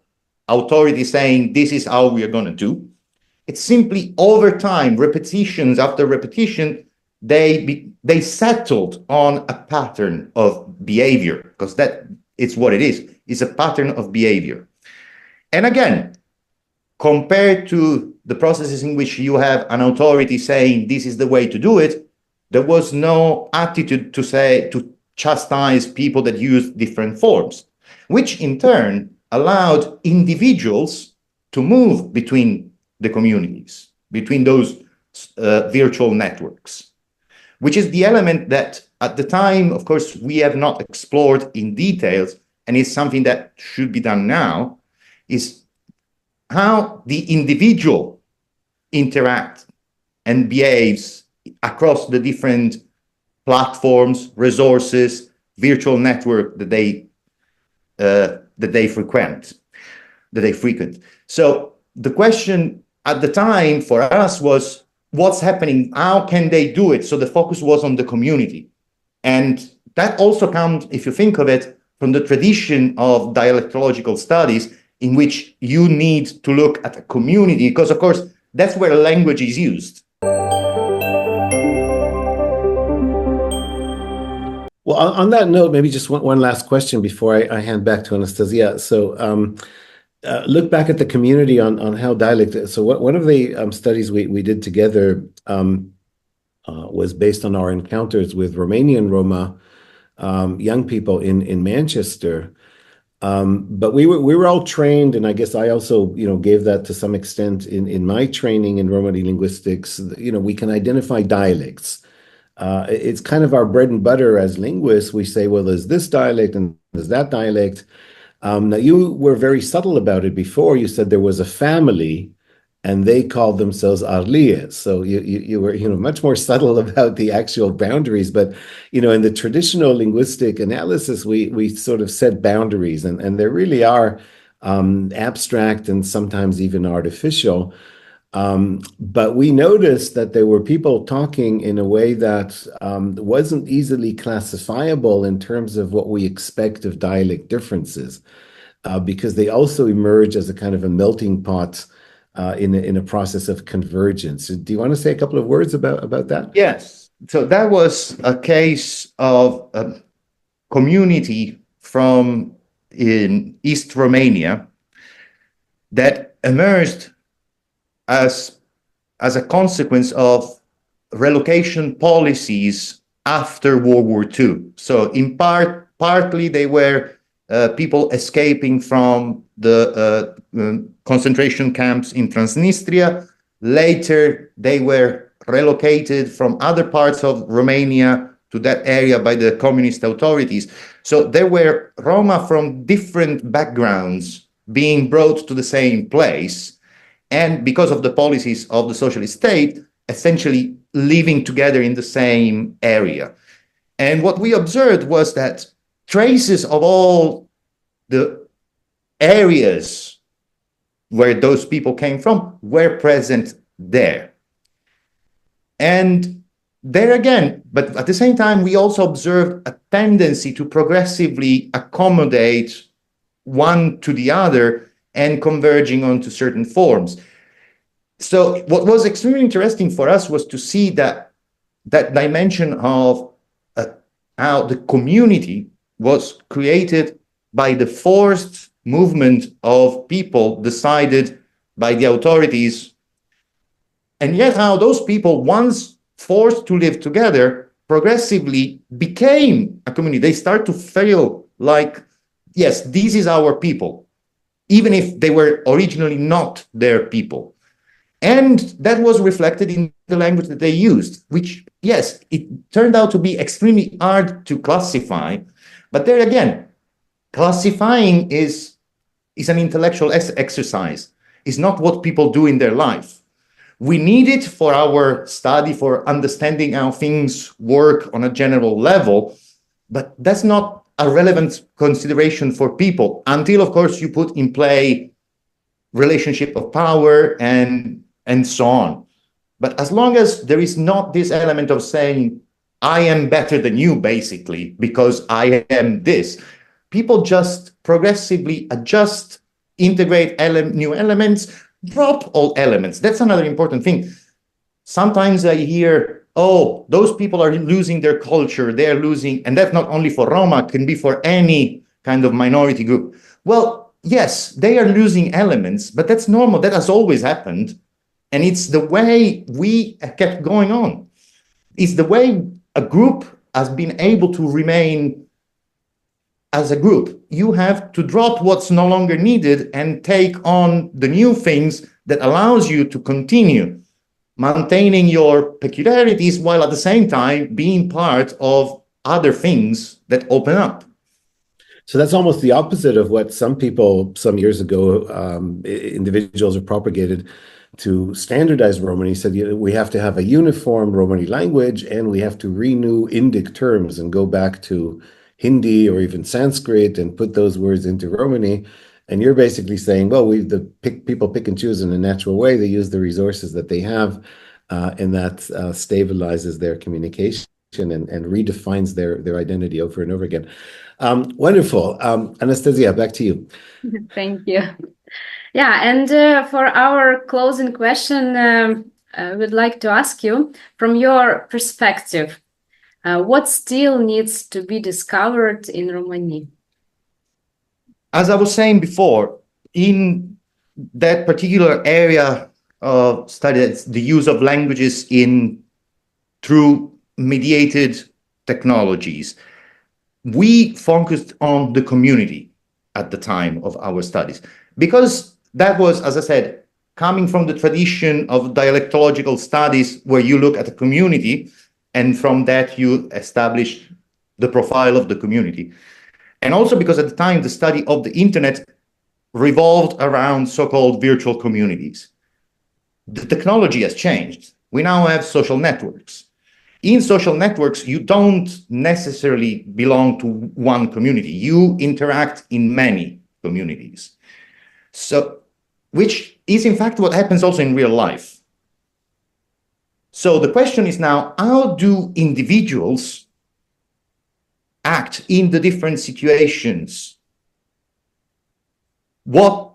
authority saying this is how we are going to do. It's simply over time, repetitions after repetition, they settled on a pattern of behavior, because that it's what it is. It's a pattern of behavior. And again, compared to the processes in which you have an authority saying this is the way to do it, there was no attitude to chastise people that use different forms, which in turn allowed individuals to move between the communities, between those virtual networks, which is the element that at the time, of course, we have not explored in details, and is something that should be done now, is how the individual interacts and behaves across the different platforms, resources, virtual network that they frequent. So the question at the time for us was, what's happening? How can they do it? So the focus was on the community. And that also comes, if you think of it, from the tradition of dialectological studies, in which you need to look at a community, because of course, that's where language is used. Well, on that note, maybe just one last question before I hand back to Anastasiia. So look back at the community on how dialect. So one of the studies we did together was based on our encounters with Romanian Roma young people in Manchester. But we were all trained, and I guess I also gave that to some extent in my training in Romani linguistics. We can identify dialects. It's kind of our bread and butter as linguists. We say, well, there's this dialect and there's that dialect. Now, you were very subtle about it before. You said there was a family and they called themselves Arlias. So you were much more subtle about the actual boundaries. But in the traditional linguistic analysis, we sort of set boundaries, and there really are abstract and sometimes even artificial. But we noticed that there were people talking in a way that wasn't easily classifiable in terms of what we expect of dialect differences. because they also emerge as a kind of a melting pot in a process of convergence. Do you want to say a couple of words about that? Yes. So that was a case of a community from in East Romania that emerged as a consequence of relocation policies after World War II. So in partly they were people escaping from the concentration camps in Transnistria. Later, they were relocated from other parts of Romania to that area by the communist authorities. So there were Roma from different backgrounds being brought to the same place. And because of the policies of the socialist state, essentially living together in the same area. And what we observed was that traces of all the areas where those people came from were present there. And there again, but at the same time, we also observed a tendency to progressively accommodate one to the other and converging onto certain forms. So what was extremely interesting for us was to see that dimension of how the community was created by the forced movement of people decided by the authorities, and yet how those people, once forced to live together, progressively became a community. They start to feel like, yes, this is our people, even if they were originally not their people. And that was reflected in the language that they used, which, yes, it turned out to be extremely hard to classify. But there again, classifying is an intellectual exercise. It's not what people do in their life. We need it for our study, for understanding how things work on a general level, but that's not a relevant consideration for people until, of course, you put in play relationship of power and so on. But as long as there is not this element of saying, I am better than you, basically, because I am this, people just progressively adjust, integrate new elements, drop all elements. That's another important thing. Sometimes I hear, oh, those people are losing their culture, they're losing, and that's not only for Roma, it can be for any kind of minority group. Well, yes, they are losing elements, but that's normal. That has always happened. And it's the way we kept going on. It's the way a group has been able to remain as a group. You have to drop what's no longer needed and take on the new things that allows you to continue maintaining your peculiarities while at the same time being part of other things that open up. So that's almost the opposite of what some people some years ago, individuals have propagated to standardize Romani. Said, you know, we have to have a uniform Romani language and we have to renew Indic terms and go back to Hindi or even Sanskrit and put those words into Romani. And you're basically saying, well, people pick and choose in a natural way. They use the resources that they have, and that stabilizes their communication and redefines their identity over and over again. Wonderful. Anastasiia, back to you. Thank you. Yeah, and for our closing question, I would like to ask you, from your perspective, what still needs to be discovered in Romani? As I was saying before, in that particular area of study, the use of languages through mediated technologies, we focused on the community at the time of our studies, because that was, as I said, coming from the tradition of dialectological studies where you look at a community and from that you establish the profile of the community. And also because at the time the study of the internet revolved around so-called virtual communities. The technology has changed. We now have social networks. In social networks, you don't necessarily belong to one community. You interact in many communities. So, which is in fact what happens also in real life. So the question is now, how do individuals act in the different situations what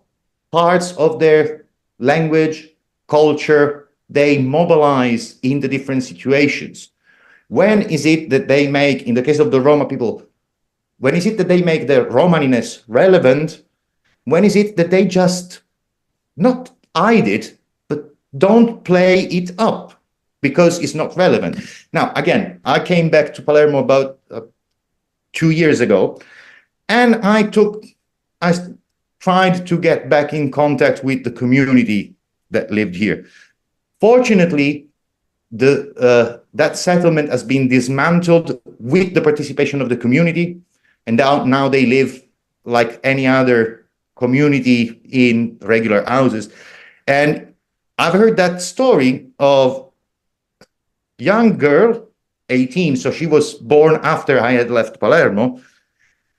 parts of their language, culture, they mobilize in the different situations. When is it that they make, in the case of the Roma people, when is it that they make their Romaniness relevant? When is it that they just not hide it, but don't play it up because it's not relevant? Now, again, I came back to Palermo about 2 years ago, and I tried to get back in contact with the community that lived here. Fortunately, that settlement has been dismantled with the participation of the community, and now they live like any other community in regular houses. And I've heard that story of young girl, 18, so she was born after I had left Palermo,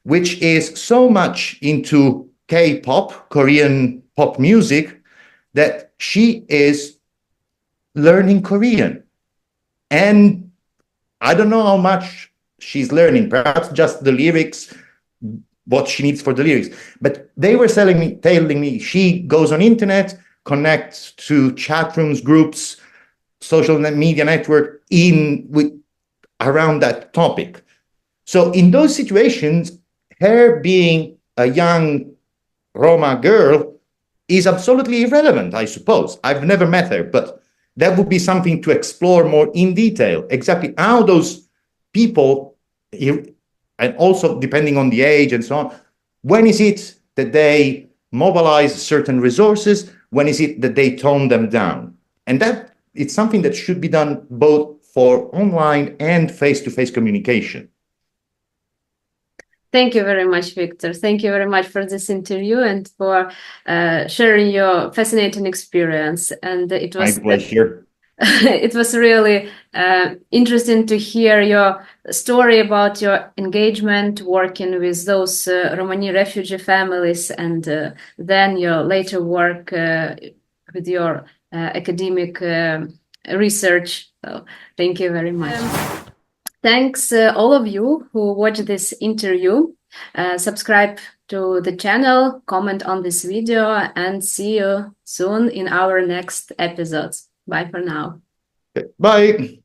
which is so much into K-pop, Korean pop music, that she is learning Korean. And I don't know how much she's learning, perhaps just the lyrics, what she needs for the lyrics. But they were telling me she goes on internet, connects to chat rooms, groups, social media network around that topic. So in those situations, her being a young Roma girl is absolutely irrelevant, I suppose. I've never met her, but that would be something to explore more in detail, exactly how those people, and also depending on the age and so on, when is it that they mobilize certain resources? When is it that they tone them down? And that it's something that should be done both for online and face-to-face communication. Thank you very much, Viktor. Thank you very much for this interview and for sharing your fascinating experience. And it was my pleasure. It was really interesting to hear your story about your engagement working with those Romani refugee families, and then your later work with your academic research. So thank you very much. Thanks all of you who watched this interview. Subscribe to the channel, comment on this video, and see you soon in our next episodes. Bye for now. Bye.